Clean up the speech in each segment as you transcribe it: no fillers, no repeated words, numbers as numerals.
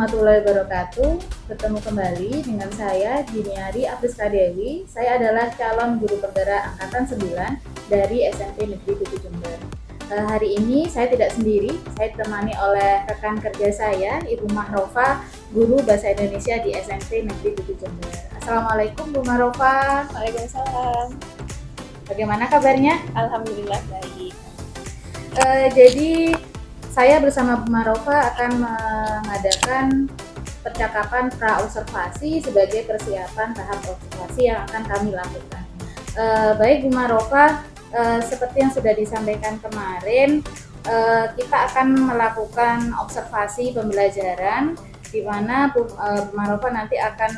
warahmatullahi wabarakatuh. Bertemu kembali dengan saya Giniari Apriska Dewi. Saya adalah calon guru penggerak angkatan 9 dari SMP Negeri 7 Jember. Hari ini saya tidak sendiri, saya ditemani oleh rekan kerja saya, Ibu Mahrofa, guru Bahasa Indonesia di SMP Negeri 7 Jember. Assalamualaikum Bu Mahrofa. Waalaikumsalam. Bagaimana kabarnya? Alhamdulillah baik. Jadi saya bersama Bu Mahrofa akan mengadakan percakapan pra-observasi sebagai persiapan tahap observasi yang akan kami lakukan. Baik Bu Mahrofa, seperti yang sudah disampaikan kemarin, kita akan melakukan observasi pembelajaran di mana Bu Mahrofa nanti akan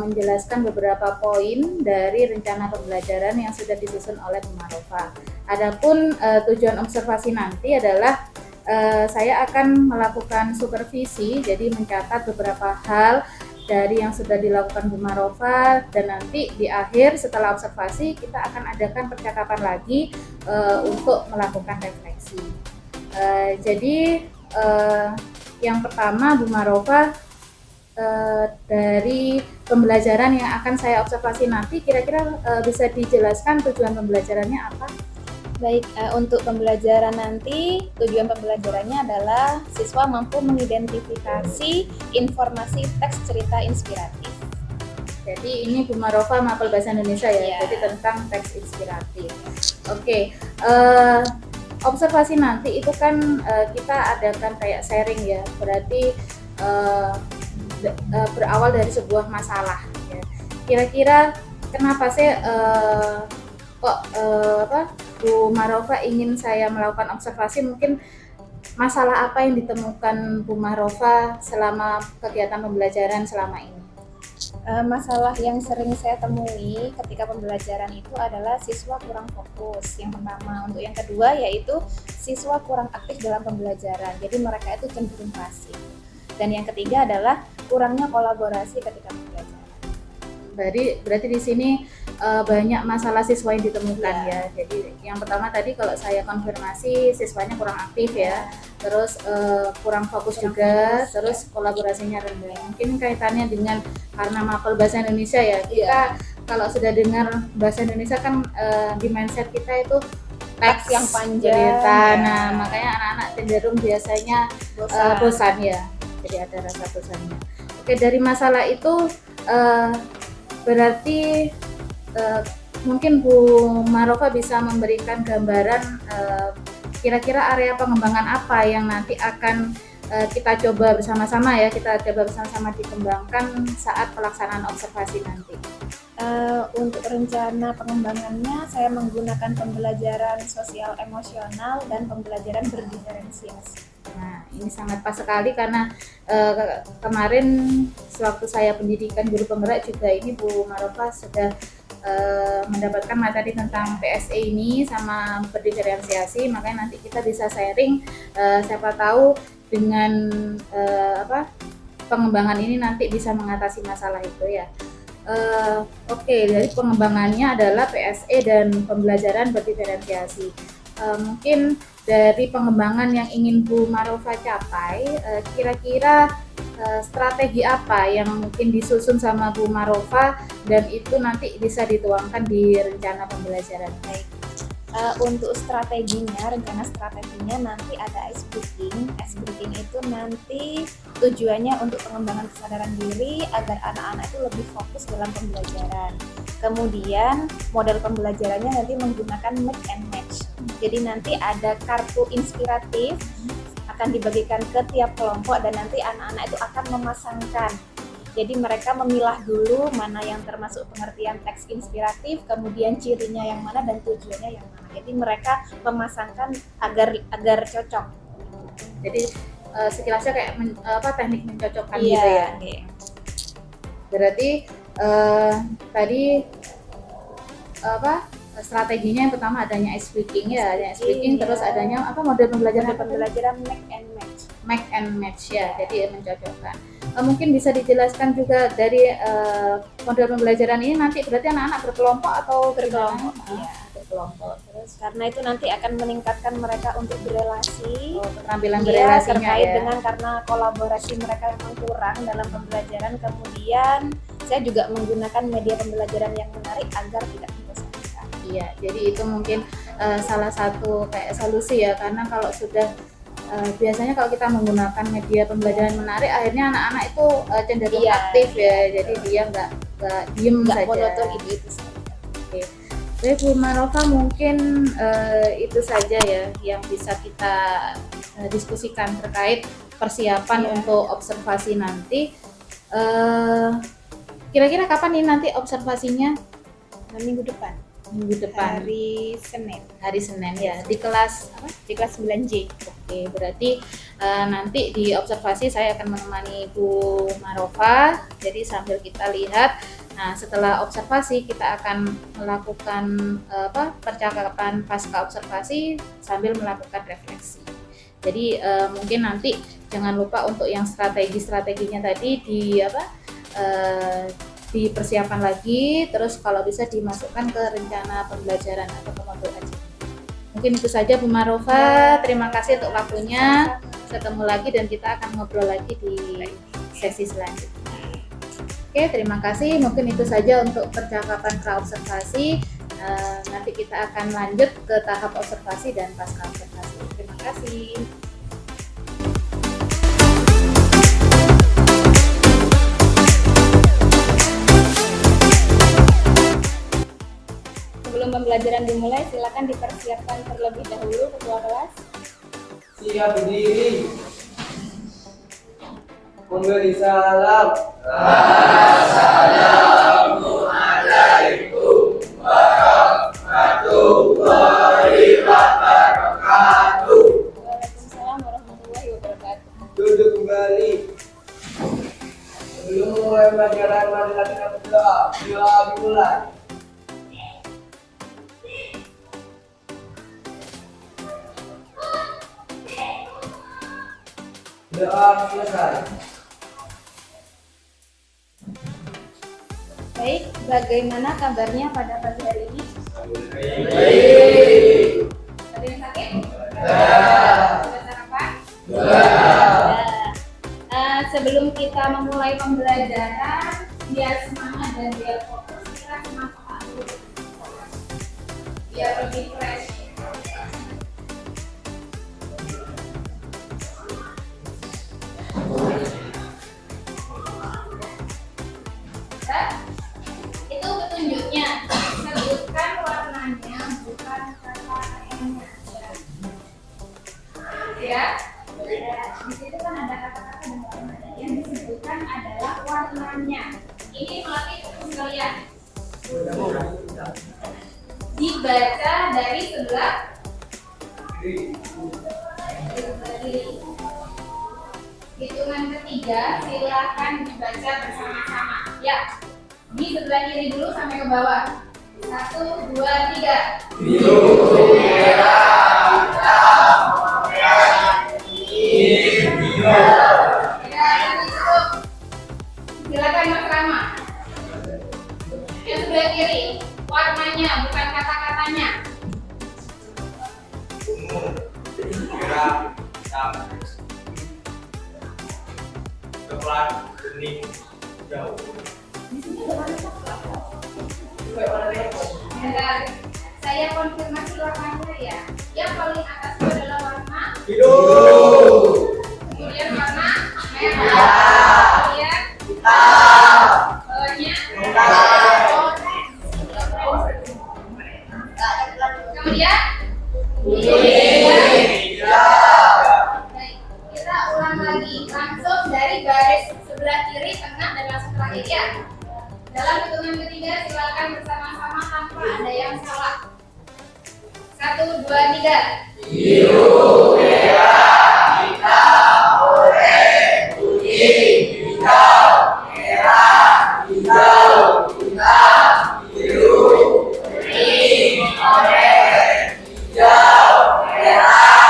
menjelaskan beberapa poin dari rencana pembelajaran yang sudah disusun oleh Bu Mahrofa. Adapun tujuan observasi nanti adalah saya akan melakukan supervisi, jadi mencatat beberapa hal dari yang sudah dilakukan Bu Mahrofa, dan nanti di akhir setelah observasi kita akan adakan percakapan lagi untuk melakukan refleksi. Jadi yang pertama Bu Mahrofa, dari pembelajaran yang akan saya observasi nanti kira-kira bisa dijelaskan tujuan pembelajarannya apa? Baik, untuk pembelajaran nanti tujuan pembelajarannya adalah siswa mampu mengidentifikasi informasi teks cerita inspiratif. Jadi ini Bu Mahrofa mapel bahasa Indonesia ya, Iya. jadi tentang teks inspiratif. Oke, observasi nanti itu kan kita adakan kayak sharing ya, berarti berawal dari sebuah masalah. Ya. Kira-kira kenapa sih Bu Mahrofa ingin saya melakukan observasi? Mungkin masalah apa yang ditemukan Bu Mahrofa selama kegiatan pembelajaran selama ini? Masalah yang sering saya temui ketika pembelajaran itu adalah siswa kurang fokus. Yang pertama, untuk yang kedua yaitu siswa kurang aktif dalam pembelajaran. Jadi mereka itu cenderung pasif. Dan yang ketiga adalah kurangnya kolaborasi ketika pembelajaran. Berarti di sini banyak masalah siswa yang ditemukan Ya. ya. Jadi yang pertama tadi kalau saya konfirmasi siswanya kurang aktif ya, terus kurang fokus juga, terus kolaborasinya rendah. Mungkin kaitannya dengan karena mapel bahasa Indonesia ya. Kita kalau sudah dengar bahasa Indonesia kan di mindset kita itu teks yang panjang. cerita. Ya. Nah, makanya anak-anak cenderung biasanya bosan ya. Jadi ada rasa bosannya. Oke, dari masalah itu berarti mungkin Bu Mahrofa bisa memberikan gambaran kira-kira area pengembangan apa yang nanti akan kita coba bersama-sama ya, kita coba bersama-sama dikembangkan saat pelaksanaan observasi nanti. Untuk rencana pengembangannya saya menggunakan pembelajaran sosial emosional dan pembelajaran berdiferensiasi. Nah, ini sangat pas sekali karena kemarin sewaktu saya pendidikan guru penggerak juga ini Bu Mahrofa sudah mendapatkan materi tentang PSE ini sama berdiferensiasi, makanya nanti kita bisa sharing, siapa tahu dengan pengembangan ini nanti bisa mengatasi masalah itu ya. Oke, dari pengembangannya adalah PSE dan pembelajaran berdiferensiasi. Mungkin dari pengembangan yang ingin Bu Mahrofa capai, kira-kira strategi apa yang mungkin disusun sama Bu Mahrofa dan itu nanti bisa dituangkan di rencana pembelajaran? Baik. Untuk rencana strateginya nanti ada ice breaking. Ice breaking itu nanti tujuannya untuk pengembangan kesadaran diri agar anak-anak itu lebih fokus dalam pembelajaran. Kemudian model pembelajarannya nanti menggunakan mix and match. Jadi nanti ada kartu inspiratif akan dibagikan ke tiap kelompok dan nanti anak-anak itu akan memasangkan. Jadi mereka memilah dulu mana yang termasuk pengertian teks inspiratif, kemudian cirinya yang mana dan tujuannya yang mana. Jadi mereka memasangkan agar cocok. Jadi sekilasnya kayak teknik mencocokkan Iya, gitu ya. okay. Berarti tadi strateginya yang pertama adanya ice breaking ya, adanya ice breaking, terus adanya model pembelajaran Make and match ya, jadi mencocokkan. Mungkin bisa dijelaskan juga dari model pembelajaran ini nanti berarti anak-anak berkelompok atau berkelompok. berkelompok. kelompok. Terus karena itu nanti akan meningkatkan mereka untuk berelasi. keterampilan Iya, berelasinya terkait ya. dengan karena kolaborasi mereka memang kurang dalam pembelajaran. Kemudian saya juga menggunakan media pembelajaran yang menarik agar tidak membosankan. Iya, jadi itu mungkin salah satu kayak solusi ya, karena kalau sudah biasanya kalau kita menggunakan media pembelajaran menarik, akhirnya anak-anak itu cenderung Iya, aktif ya, jadi dia nggak diem Nggak saja. monoton itu saja. Oke. Baik Bu Marofa, mungkin itu saja ya yang bisa kita diskusikan terkait persiapan Iya. untuk observasi nanti. Kira-kira kapan nih nanti observasinya? Minggu depan, Minggu depan, hari Senin, hari Senin ya, di kelas apa? di kelas 9J. Oke, berarti nanti di observasi saya akan menemani Bu Marofa. Jadi sambil kita lihat, nah setelah observasi kita akan melakukan percakapan pasca observasi sambil melakukan refleksi. Jadi mungkin nanti jangan lupa untuk yang strateginya tadi dipersiapkan lagi, terus kalau bisa dimasukkan ke rencana pembelajaran atau ke modul aja. Mungkin itu saja Bu Marofa, terima kasih untuk waktunya. Ketemu lagi dan kita akan ngobrol lagi di sesi selanjutnya. Oke, terima kasih. Mungkin itu saja untuk percakapan pra-observasi. Nanti kita akan lanjut ke tahap observasi dan pasca observasi. Terima kasih. Sebelum pembelajaran dimulai, silakan dipersiapkan terlebih dahulu ketua kelas. Siap berdiri. Memberi salam. Assalamualaikum warahmatullahi wabarakatuh. Waalaikumsalam warahmatullahi wabarakatuh. Duduk kembali. Sebelum mulai pelajaran, marilah kita berdoa. Doa dimulai. Doa selesai. Baik, bagaimana kabarnya pada pagi hari ini? Baik. Ada yang sakit? Ya. Sudah sarapan? Ya. Sebelum kita memulai pembelajaran, biar semangat dan biar fokus, kita semangat dulu. Biar lebih fresh. Itu petunjuknya. Sebutkan warnanya, bukan kata M-nya. Ya. Di situ kan ada kata-kata dan warnanya. Yang disebutkan adalah warnanya. Ini melatih fokus kalian. Dibaca dari sebelah kiri. Hitungan ketiga, silakan dibaca bersama-sama. Ya, di sebelah kiri dulu sampai ke bawah. 1, 2, 3. Biru, merah, hitam, merah, hijau. Ya, cukup. Silakan Mas Rama. Yang sebelah kiri, warnanya bukan kata-katanya. Merah, hitam. Coklat, kuning, hijau. Bentar, saya konfirmasi warnanya ya. Yang paling atas itu adalah warna, Hijau. kemudian warna merah, kemudian bawahnya kemudian baik, kita ulang lagi langsung dari baris sebelah kiri, tengah, dan langsung terakhir ya. Dalam hitungan ketiga silakan bersama-sama tanpa ada yang salah. 1, 2, 3. Biru, merah, hitam, oranye, kuning, hijau, merah, hijau, hitam, biru, kuning, oranye, hijau, merah,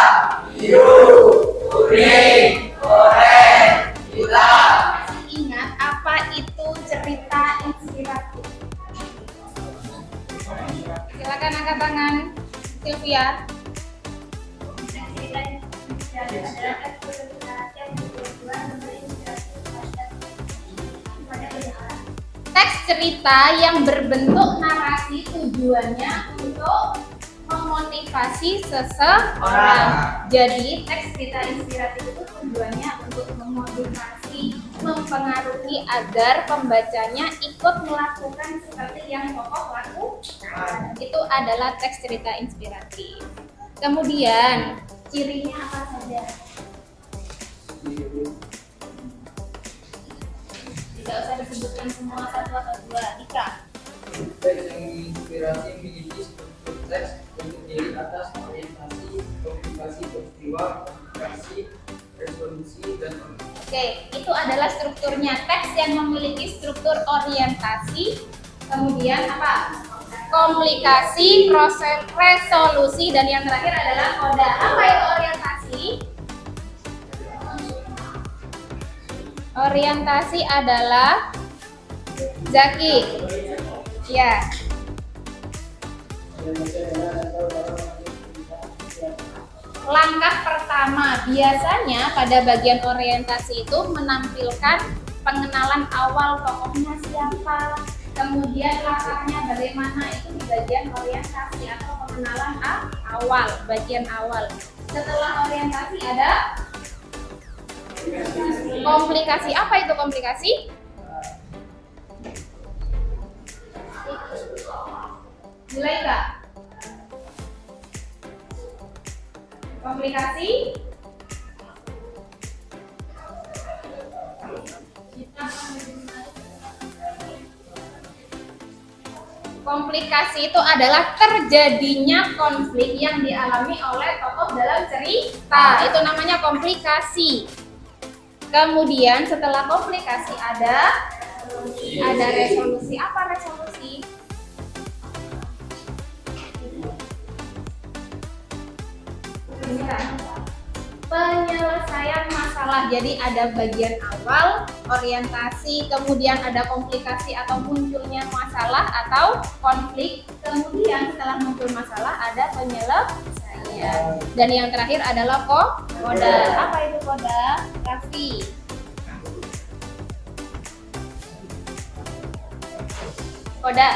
biru, kuning, oranye, hitam. Masih ingat apa itu cerita inspiratif? Silakan angkat tangan. Sylvia? Teks cerita yang berbentuk narasi tujuannya untuk memotivasi seseorang. Jadi teks cerita inspiratif itu tujuannya untuk memotivasi, mempengaruhi agar pembacanya ikut melakukan seperti yang tokoh lakukan. Itu adalah teks cerita inspiratif. Kemudian cirinya apa saja? Tidak usah disebutkan semua, satu atau dua. Dika. Teks yang menginspirasi memiliki struktur teks terdiri atas orientasi, komunikasi peristiwa, komunikasi, resolusi, dan Oke, itu adalah strukturnya. Teks yang memiliki struktur orientasi, kemudian apa? Komunikasi, proses resolusi, dan yang terakhir adalah koda. Apa itu orientasi? Orientasi adalah Zaki. Ya. Langkah pertama biasanya pada bagian orientasi itu menampilkan pengenalan awal tokohnya siapa, kemudian latarnya bagaimana, itu di bagian orientasi atau pengenalan awal, bagian awal. Setelah orientasi ada komplikasi. Apa itu komplikasi? Mulai nggak? Komplikasi Komplikasi itu adalah terjadinya konflik yang dialami oleh tokoh dalam cerita. Itu namanya komplikasi. Kemudian setelah komplikasi ada resolusi. Apa resolusi? Penyelesaian masalah. Jadi ada bagian awal, orientasi, kemudian ada komplikasi atau munculnya masalah atau konflik, kemudian setelah muncul masalah ada penyelesaian. Dan yang terakhir adalah koda. Apa itu koda? Raffi. Koda.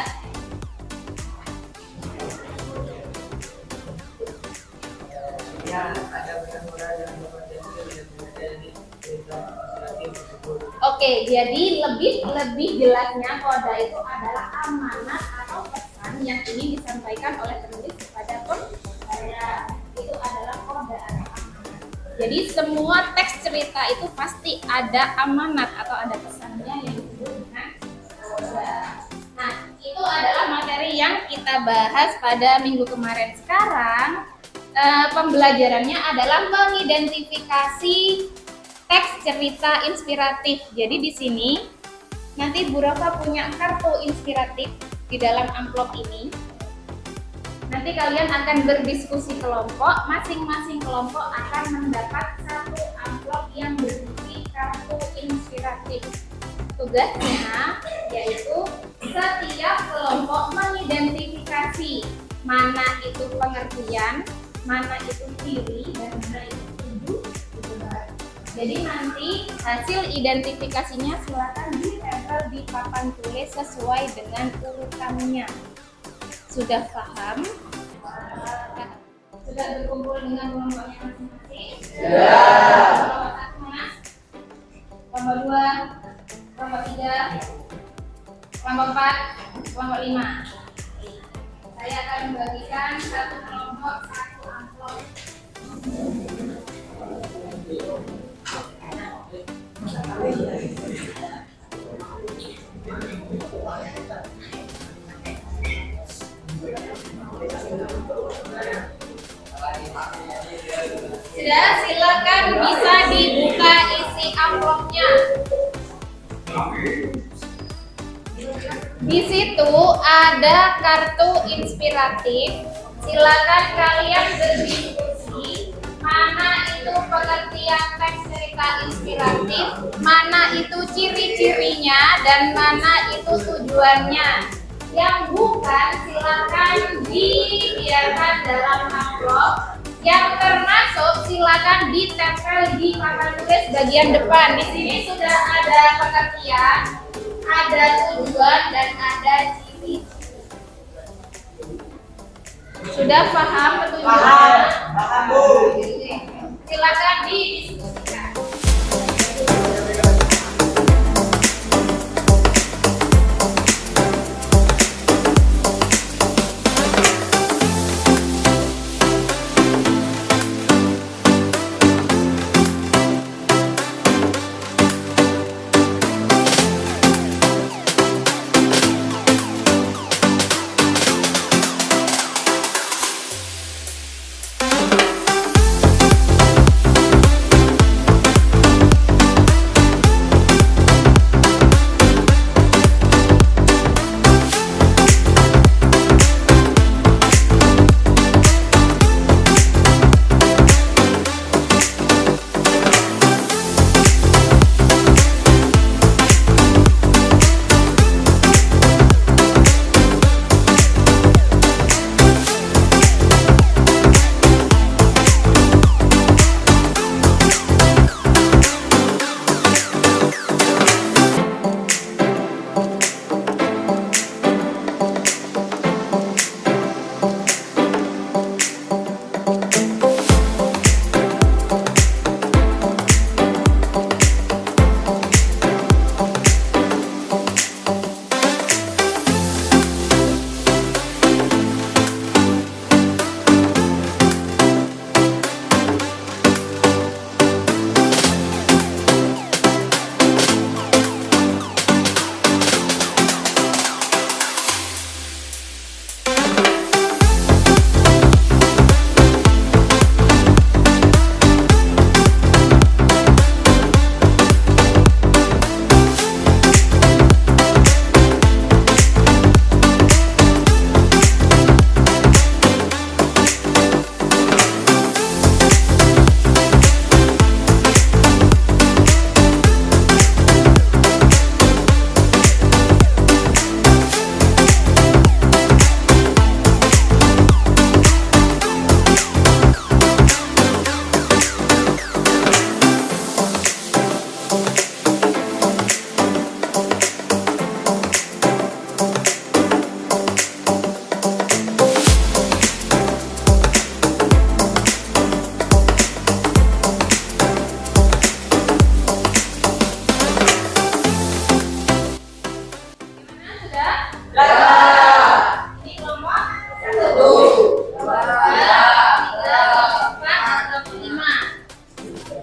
ya ada benar-benar yang berpotensi dari cerita inspiratif tersebut. Oke, jadi lebih jelasnya koda itu adalah amanat atau pesan yang ingin disampaikan oleh penulis kepada pembaca. Itu adalah koda atau amanat. Jadi semua teks cerita itu pasti ada amanat atau ada pesannya yang disebut dengan koda. Nah, itu adalah materi yang kita bahas pada minggu kemarin. Sekarang pembelajarannya adalah mengidentifikasi teks cerita inspiratif. Jadi di sini nanti Bu Rafa punya kartu inspiratif di dalam amplop ini. Nanti kalian akan berdiskusi kelompok, masing-masing kelompok akan mendapat satu amplop yang berisi kartu inspiratif. Tugasnya yaitu setiap kelompok mengidentifikasi mana itu pengertian, mana itu ciri, dan mana itu tujuh. Jadi nanti hasil identifikasinya silakan ditempel di papan tulis sesuai dengan urutannya. Sudah paham? Sudah berkumpul dengan kelompoknya masing-masing? Ya. Kelompok satu mana? Kelompok dua, kelompok tiga, kelompok empat, kelompok lima. Saya akan membagikan satu kelompok satu amplop. Sudah, silakan bisa dibuka isi amplopnya. Di situ ada kartu inspiratif. Silakan kalian berdiskusi mana itu pengertian teks cerita inspiratif, mana itu ciri-cirinya, dan mana itu tujuannya. Yang bukan silakan dibiarkan dalam amplop. Yang termasuk silakan ditempel di papan tulis bagian depan. Di sini sudah ada pengertian, ada tujuan, dan ada ciri. Sudah paham petunjuknya? Paham, Bu. Silakan didiskusikan.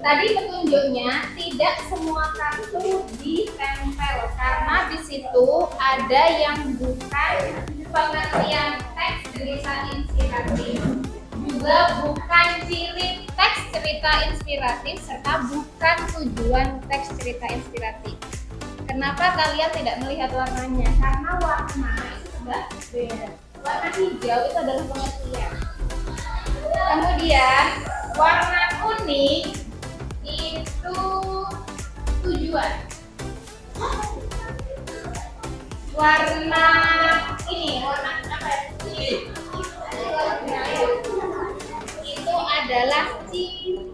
Tadi petunjuknya tidak semua kartu ditempel karena di situ ada yang bukan pengertian teks cerita inspiratif, juga bukan ciri teks cerita inspiratif, serta bukan tujuan teks cerita inspiratif. Kenapa kalian tidak melihat warnanya? Karena warna itu sudah beda. Warna hijau itu adalah pengertian. Kemudian warna kuning itu tujuan. Warna ini, warna apa? Itu adalah ciri.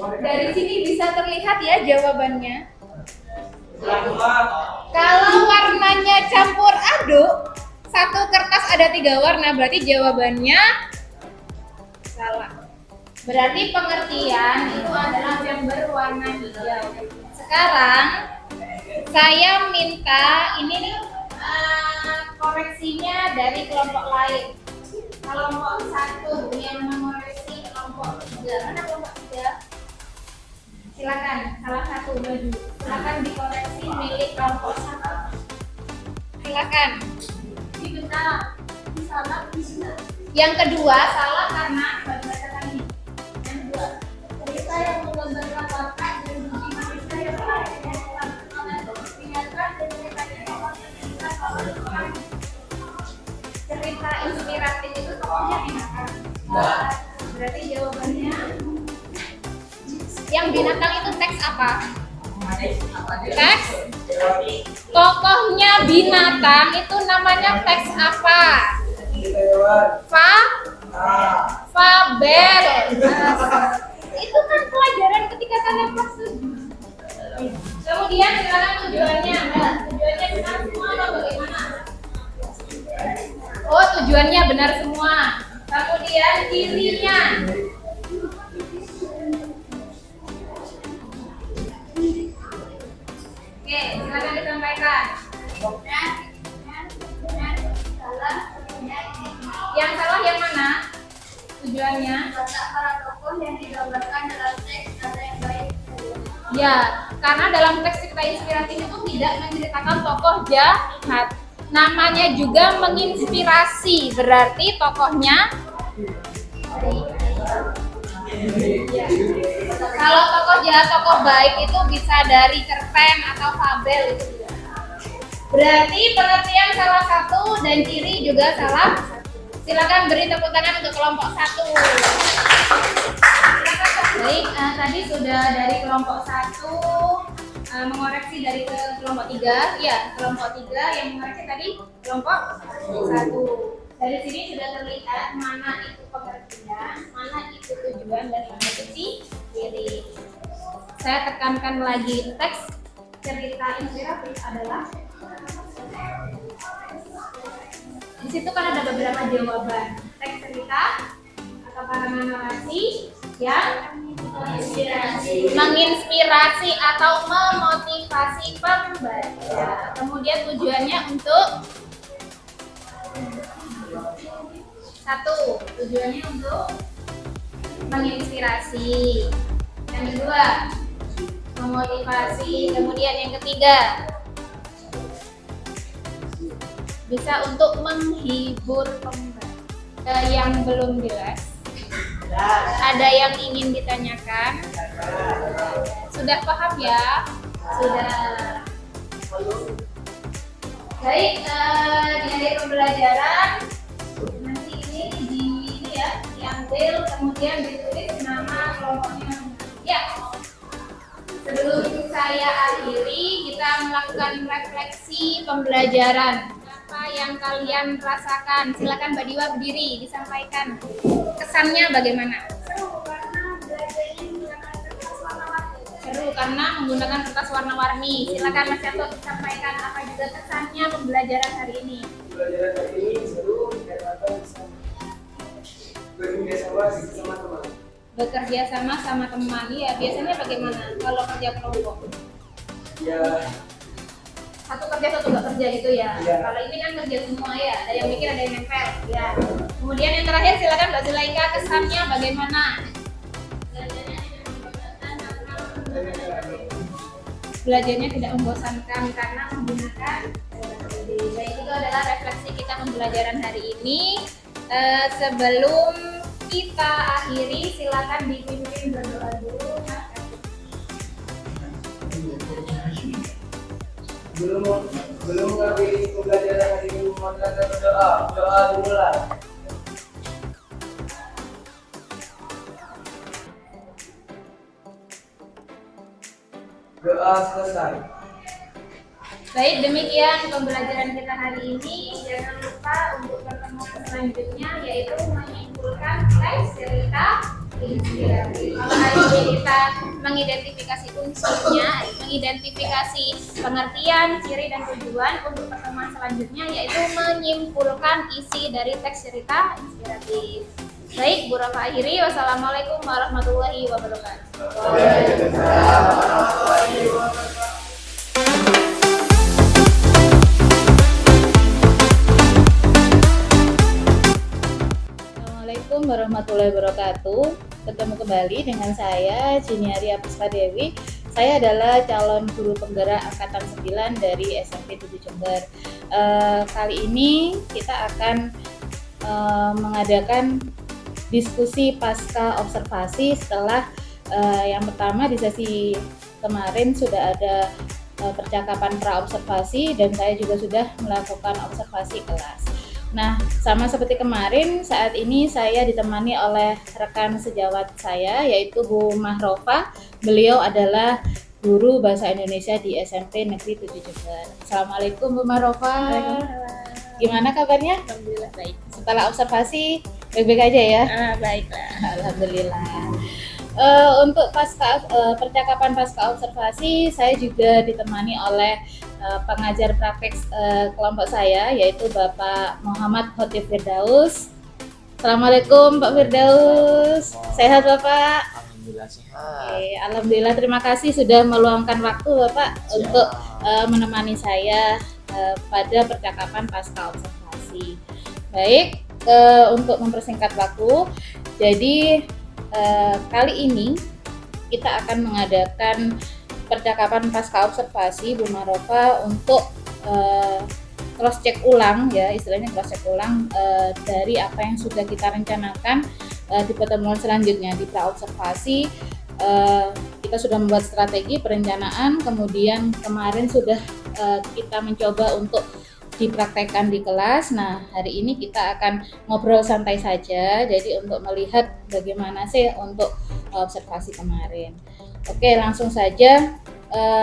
Dari sini bisa terlihat ya jawabannya. Kalau warnanya campur aduk, satu kertas ada 3 warna, berarti jawabannya salah. Berarti pengertian itu adalah yang berwarna hijau. Sekarang saya minta ini nih koreksinya dari kelompok lain. Kelompok 1 yang mengoreksi kelompok 3. Mana kelompok 3? Silakan, salah satu maju. Silakan dikoreksi milik kelompok 1. Silakan. Ini benar. Ini salah, ini benar. Yang kedua salah karena berdasarkan ini. Yang kedua, cerita yang menggambarkan watak dan budi manusia yang lain yang mengingatkan dan cerita inspiratif itu tokohnya binatang. Berarti jawabannya yang binatang itu teks apa? Teks Tokohnya binatang itu namanya teks apa? Fabel. Itu kan pelajaran ketika kalian kelas 7. Kemudian sekarang tujuannya. Tujuannya benar semua atau bagaimana? Oh, tujuannya benar semua. Kemudian cirinya. Oke, silakan disampaikan. Yang salah yang mana? Tujuannya? Letak para tokoh yang digambarkan dalam teks ada yang baik. Ya, karena dalam teks cerita inspiratif itu tidak menceritakan tokoh jahat. Namanya juga menginspirasi, berarti tokohnya ya. Kalau tokoh jahat, tokoh baik itu bisa dari cerpen atau fabel itu juga. Berarti pengertian salah satu dan ciri juga salah. Silakan beri tepuk tangan untuk kelompok 1. Baik, tadi sudah dari kelompok 1 mengoreksi dari ke kelompok 3. Ya, kelompok 3 yang mengoreksi tadi kelompok 1. Dari sini sudah terlihat mana itu pengertian, mana itu tujuan, dan mana itu ciri. Saya tekankan lagi, teks cerita inspiratif adalah di situ kan ada beberapa jawaban. Teks cerita atau karangan narasi yang menginspirasi atau memotivasi pembaca. Kemudian tujuannya untuk tujuannya untuk menginspirasi. Yang kedua, memotivasi. Kemudian yang ketiga, bisa untuk menghibur pembaca. Yang belum jelas, ada yang ingin ditanyakan? Sudah paham ya? Sudah. Baik, di akhir pembelajaran nanti ini diambil, kemudian ditulis nama kelompoknya. Ya. Sebelum saya akhiri, kita melakukan refleksi pembelajaran. Apa yang kalian rasakan? Silakan Mbak Diwa berdiri, disampaikan. Kesannya bagaimana? Seru karena menggunakan kertas warna-warni. Silakan Mas Yato disampaikan apa juga kesannya pembelajaran hari ini. Pelajaran hari ini seru karena bisa bekerja sama sama teman. Bekerja sama teman. Ya, biasanya bagaimana kalau kerja kelompok? Ya, Satu kerja satu nggak kerja gitu ya. Iya. Kalau ini kan kerja semua ya. Ada yang mikir, ada yang nempel. Ya. Kemudian yang terakhir silakan Mbak Zulaika, kesannya bagaimana? Belajarnya tidak membosankan karena menggunakan baik, itu adalah refleksi kita pembelajaran hari ini. Sebelum kita akhiri, silakan dipimpin berdoa dulu. belum mengambil pembelajaran hari ini, maka berdoa dimulai. Doa selesai. Baik, demikian pembelajaran kita hari ini. Jangan lupa untuk pertemuan selanjutnya, yaitu menyimpulkan teks cerita inspiratif. Kalau hari ini kita mengidentifikasi unsurnya, mengidentifikasi pengertian, ciri, dan tujuan. Untuk pertemuan selanjutnya, yaitu menyimpulkan isi dari teks cerita inspiratif. Baik, Bu Rafa akhiri. Wassalamualaikum warahmatullahi wabarakatuh. Assalamualaikum warahmatullahi wabarakatuh. Ketemu kembali dengan saya Jiniari Apuska Dewi. Saya adalah calon guru penggerak angkatan 9 dari SMP 7 Jember. Kali ini kita akan mengadakan diskusi pasca observasi setelah yang pertama di sesi kemarin sudah ada percakapan pra observasi dan saya juga sudah melakukan observasi kelas. Nah, sama seperti kemarin, saat ini saya ditemani oleh rekan sejawat saya yaitu Bu Mahrofa. Beliau adalah guru bahasa Indonesia di SMP Negeri 7 Jember. Assalamualaikum Bu Marofa. Gimana kabarnya? Alhamdulillah baik. Setelah observasi baik-baik aja ya? Baiklah. Alhamdulillah. Untuk percakapan pasca observasi, saya juga ditemani oleh pengajar praktek kelompok saya, yaitu Bapak Muhammad Khotif Firdaus. Assalamualaikum Pak Firdaus. Sehat Bapak? Alhamdulillah sehat. Oke, alhamdulillah, terima kasih sudah meluangkan waktu Bapak untuk menemani saya pada percakapan pasca observasi. Baik, untuk mempersingkat waktu, jadi kali ini kita akan mengadakan percakapan pasca observasi Bu Marofa untuk cross check ulang ya, istilahnya cross check ulang dari apa yang sudah kita rencanakan di pertemuan selanjutnya. Di pra observasi kita sudah membuat strategi perencanaan, kemudian kemarin sudah kita mencoba untuk dipraktekkan di kelas. Nah, hari ini kita akan ngobrol santai saja, jadi untuk melihat bagaimana sih untuk observasi kemarin. Oke, langsung saja.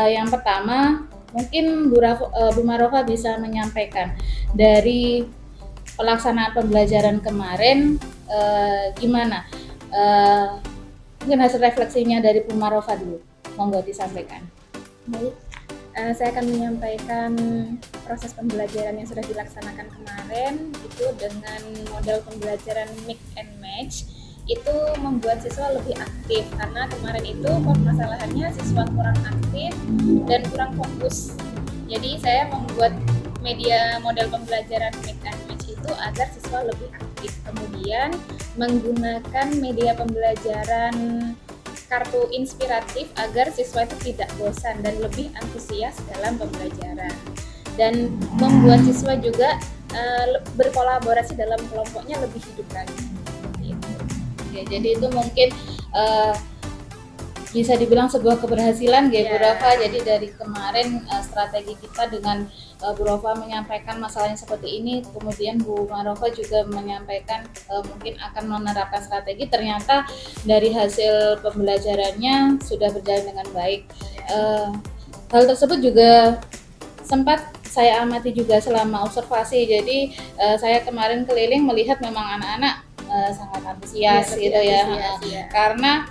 Yang pertama, mungkin Bu Marofa bisa menyampaikan dari pelaksanaan pembelajaran kemarin gimana? Mungkin hasil refleksinya dari Bu Marofa dulu, monggo disampaikan. Baik, saya akan menyampaikan proses pembelajaran yang sudah dilaksanakan kemarin itu dengan model pembelajaran mix and match. Itu membuat siswa lebih aktif karena kemarin itu permasalahannya siswa kurang aktif dan kurang fokus. Jadi saya membuat media model pembelajaran mix and match itu agar siswa lebih aktif. Kemudian menggunakan media pembelajaran kartu inspiratif agar siswa itu tidak bosan dan lebih antusias dalam pembelajaran. Dan membuat siswa juga berkolaborasi dalam kelompoknya lebih hidup lagi. Ya, jadi itu mungkin bisa dibilang sebuah keberhasilan ya Bu Rafa. Jadi dari kemarin strategi kita dengan Bu Rafa menyampaikan masalahnya seperti ini, kemudian Bu Marofa juga menyampaikan mungkin akan menerapkan strategi, ternyata dari hasil pembelajarannya sudah berjalan dengan baik. Hal tersebut juga sempat saya amati juga selama observasi. Jadi saya kemarin keliling melihat memang anak-anak sangat antusias gitu ya. Karena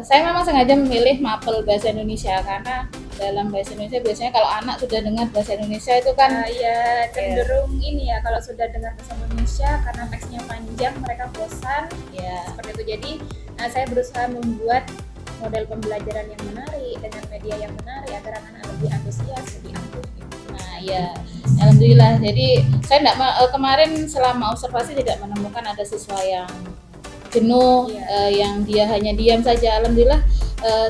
saya memang sengaja memilih mapel bahasa Indonesia karena dalam bahasa Indonesia biasanya kalau anak sudah dengar bahasa Indonesia itu kan cenderung ini ya, kalau sudah dengar bahasa Indonesia karena teksnya panjang mereka bosan seperti itu. Jadi saya berusaha membuat model pembelajaran yang menarik dengan media yang menarik agar anak-anak lebih antusias, lebih aktif. Nah ya, alhamdulillah. Jadi saya kemarin selama observasi tidak menemukan ada siswa yang jenuh, yang dia hanya diam saja. Alhamdulillah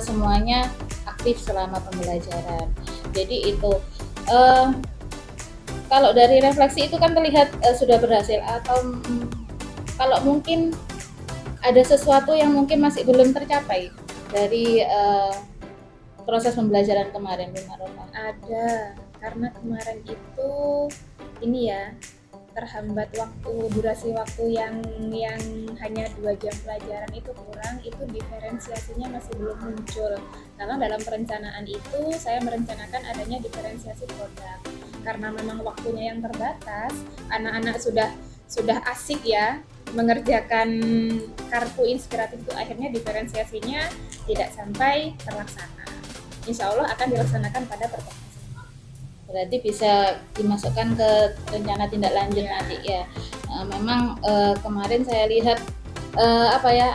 semuanya aktif selama pembelajaran. Jadi itu kalau dari refleksi itu kan terlihat sudah berhasil. Atau kalau mungkin ada sesuatu yang mungkin masih belum tercapai dari proses pembelajaran kemarin Bu Marofa? Ada, karena kemarin itu ini ya, terhambat durasi waktu yang hanya 2 jam pelajaran itu kurang, itu diferensiasinya masih belum muncul. Karena dalam perencanaan itu saya merencanakan adanya diferensiasi produk. Karena memang waktunya yang terbatas, anak-anak sudah asik ya mengerjakan kartu inspiratif itu, akhirnya diferensiasinya tidak sampai terlaksana. Insya Allah akan dilaksanakan pada pertemuan. Berarti bisa dimasukkan ke rencana tindak lanjut nanti ya. Memang kemarin saya lihat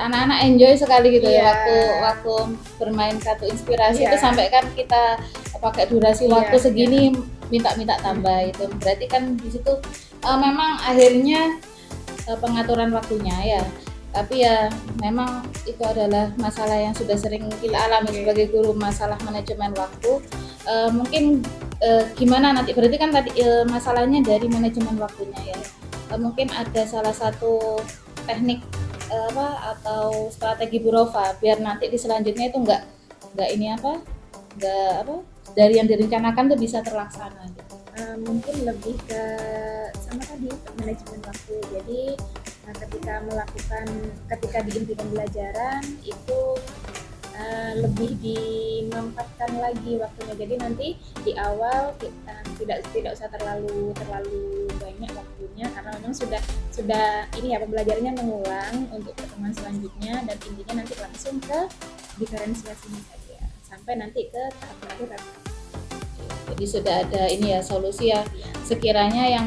anak-anak enjoy sekali gitu ya waktu bermain kartu inspirasi itu, sampai kan kita pakai durasi waktu segini minta tambah itu. Berarti kan di situ memang akhirnya pengaturan waktunya ya. Tapi ya memang itu adalah masalah yang sudah sering kita alami sebagai guru, masalah manajemen waktu. Mungkin gimana nanti, berarti kan tadi masalahnya dari manajemen waktunya ya. Mungkin ada salah satu teknik atau strategi Bu Rofa biar nanti di selanjutnya itu enggak dari yang direncanakan tuh bisa terlaksana gitu. Mungkin lebih ke sama tadi manajemen waktu. Jadi ketika di inti pembelajaran itu lebih dimampatkan lagi waktunya. Jadi nanti di awal kita tidak usah terlalu banyak waktunya, karena memang sudah ini ya, pembelajarannya mengulang untuk pertemuan selanjutnya, dan intinya nanti langsung ke diferensiasinya saja sampai nanti ke tahap terakhir. Jadi sudah ada ini ya solusi ya, sekiranya yang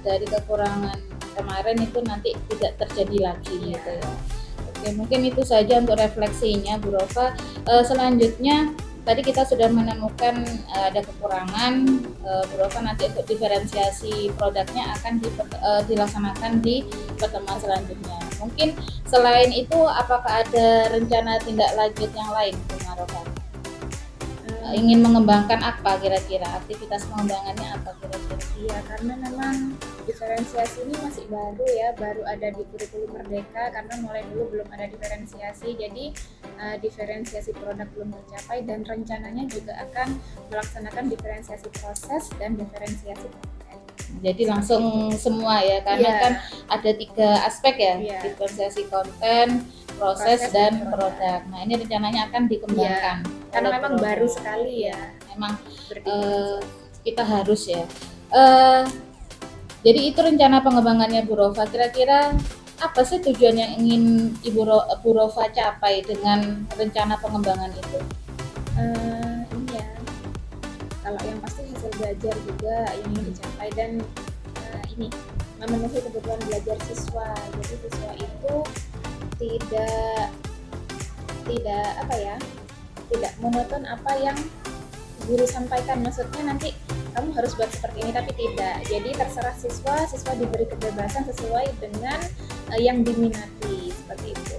dari kekurangan kemarin itu nanti tidak terjadi lagi gitu ya. Oke, mungkin itu saja untuk refleksinya Bu Rofa. Selanjutnya tadi kita sudah menemukan ada kekurangan, Bu Rofa nanti untuk diferensiasi produknya akan dilaksanakan di pertemuan selanjutnya. Mungkin selain itu apakah ada rencana tindak lanjut yang lain Bu Rofa? Ingin mengembangkan apa kira-kira, aktivitas pengembangannya apa kira-kira? Iya, karena memang diferensiasi ini masih baru ya, baru ada di kurikulum Merdeka, karena mulai dulu belum ada diferensiasi, jadi diferensiasi produk belum tercapai, dan rencananya juga akan melaksanakan diferensiasi proses dan diferensiasi konten. Jadi langsung semua ya, karena kan ada 3 aspek ya, diferensiasi konten, proses dan produk. Nah ini rencananya akan dikembangkan. Karena memang baru sekali ya. Memang kita harus ya. Jadi itu rencana pengembangannya Bu Rofa. Kira-kira apa sih tujuan yang ingin Bu Rofa capai dengan rencana pengembangan itu? Ini ya, kalau yang pasti hasil belajar juga yang ingin dicapai, dan ini memenuhi kebutuhan belajar siswa. Jadi siswa itu tidak monoton apa yang guru sampaikan, maksudnya nanti kamu harus buat seperti ini, tapi tidak. Jadi terserah siswa diberi kebebasan sesuai dengan yang diminati, seperti itu.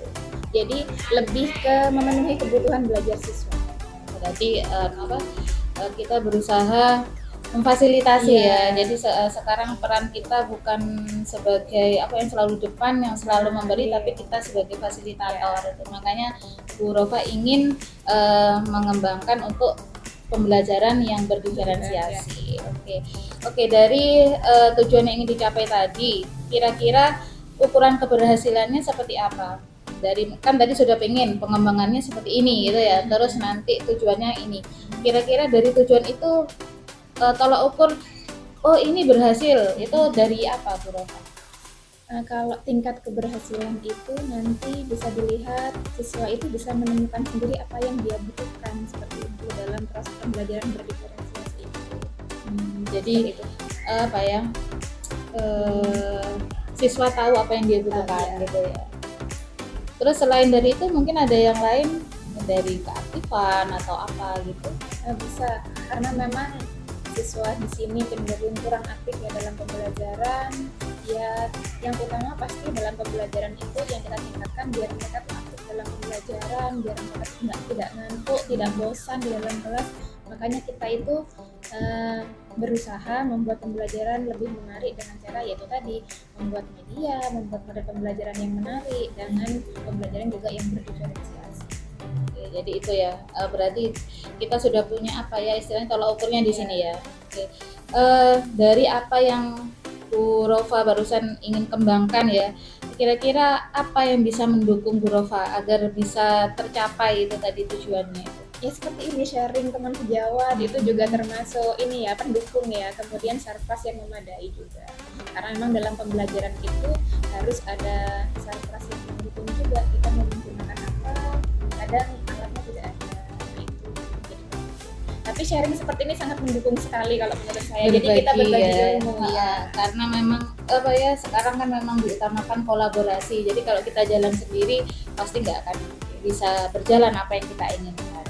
Jadi lebih ke memenuhi kebutuhan belajar siswa. Berarti kita berusaha memfasilitasi ya. Jadi sekarang peran kita bukan sebagai yang selalu depan, yang selalu memberi, tapi kita sebagai fasilitator. Makanya Bu Rofa ingin mengembangkan untuk pembelajaran yang berdiferensiasi. Oke, dari tujuan yang ingin dicapai tadi, kira-kira ukuran keberhasilannya seperti apa? Kan tadi sudah pengen pengembangannya seperti ini gitu ya. Terus nanti tujuannya ini. Kira-kira dari tujuan itu tolak ukur, ini berhasil, itu dari apa Bu Rofa? Kalau tingkat keberhasilan itu nanti bisa dilihat siswa itu bisa menemukan sendiri apa yang dia butuhkan, seperti itu dalam proses pembelajaran berdiferensiasi itu. Jadi itu. Siswa tahu apa yang dia butuhkan gitu ya. Terus selain dari itu mungkin ada yang lain dari keaktifan atau apa gitu? Bisa, karena memang siswa di sini cenderung kurang aktif ya dalam pembelajaran. Ya, yang utama pasti dalam pembelajaran itu yang kita tingkatkan biar mereka aktif dalam pembelajaran, biar mereka tidak ngantuk, tidak bosan di dalam kelas. Makanya kita itu berusaha membuat pembelajaran lebih menarik dengan cara yaitu tadi membuat media, membuat model pembelajaran yang menarik dengan pembelajaran juga yang berdiferensiasi. Oke, jadi itu ya, berarti kita sudah punya istilahnya tolak ukurnya di sini ya. Oke. Dari apa yang Bu Rofa barusan ingin kembangkan ya, kira-kira apa yang bisa mendukung Bu Rofa agar bisa tercapai itu tadi tujuannya itu? Ya seperti ini, sharing teman sejawat itu juga termasuk ini ya, pendukung ya. Kemudian sarkas yang memadai juga, karena memang dalam pembelajaran itu harus ada sarkas yang mendukung juga. Kita mau menggunakan apa, kadang alatnya tidak ada, itu jadi tapi sharing seperti ini sangat mendukung sekali kalau menurut saya. Jadi kita berbagi ilmu ya, karena memang sekarang kan memang diutamakan kolaborasi. Jadi kalau kita jalan sendiri pasti nggak akan bisa berjalan apa yang kita inginkan.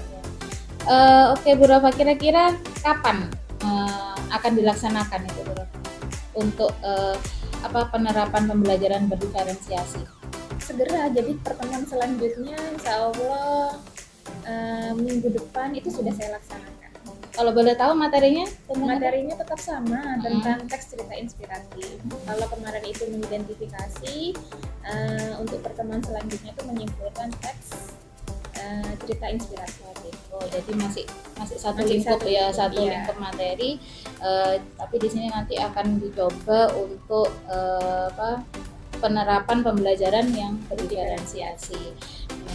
Oke Bu Rofa, kira-kira kapan akan dilaksanakan itu Bu Rofa untuk penerapan pembelajaran berdiferensiasi? Segera, jadi pertemuan selanjutnya insya Allah minggu depan itu sudah saya laksanakan. Kalau boleh tahu materinya? Materinya tetap sama, tentang teks cerita inspiratif. Kalau kemarin itu mengidentifikasi, untuk pertemuan selanjutnya itu menyimpulkan teks cerita inspiratif. Jadi masih satu lingkup ya, satu lingkup materi. Tapi di sini nanti akan dicoba untuk penerapan pembelajaran yang berdiferensiasi.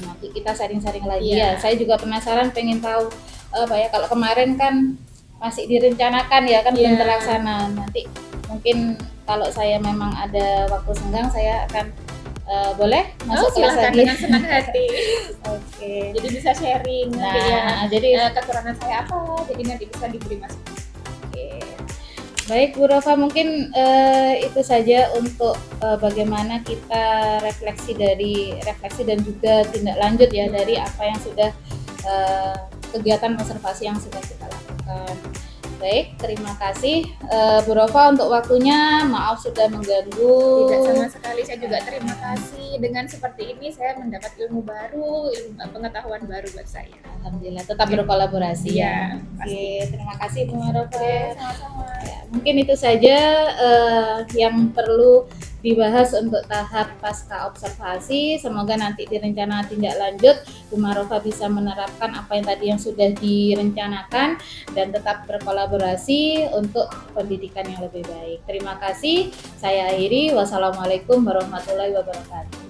nanti kita sharing-sharing lagi Iya. ya. Saya juga penasaran, pengen tahu apa ya, kalau kemarin kan masih direncanakan ya kan, belum Iya. terlaksana. Nanti mungkin kalau saya memang ada waktu senggang, saya akan boleh masuk kelas Silahkan lagi. dengan senang hati. Oke. Jadi bisa sharing nanti ya. Nah, jadi Kekurangan saya apa, jadi nanti bisa diberi masukan. oke. Baik Bu Rofa, mungkin itu saja untuk bagaimana kita refleksi dan juga tindak lanjut ya dari apa yang sudah kegiatan konservasi yang sudah kita lakukan. Baik, terima kasih Bu Rofa untuk waktunya. Maaf sudah mengganggu. Tidak sama sekali, saya juga terima kasih. Dengan seperti ini saya mendapat ilmu baru, pengetahuan baru buat saya. Alhamdulillah, tetap berkolaborasi ya. Iya, Oke, terima kasih Bu Rofa. Sama-sama. Ya, mungkin itu saja yang perlu dibahas untuk tahap pasca observasi. Semoga nanti di rencana tindak lanjut Bu Marofa bisa menerapkan apa yang tadi yang sudah direncanakan dan tetap berkolaborasi untuk pendidikan yang lebih baik. Terima kasih. Saya akhiri. Wassalamualaikum warahmatullahi wabarakatuh.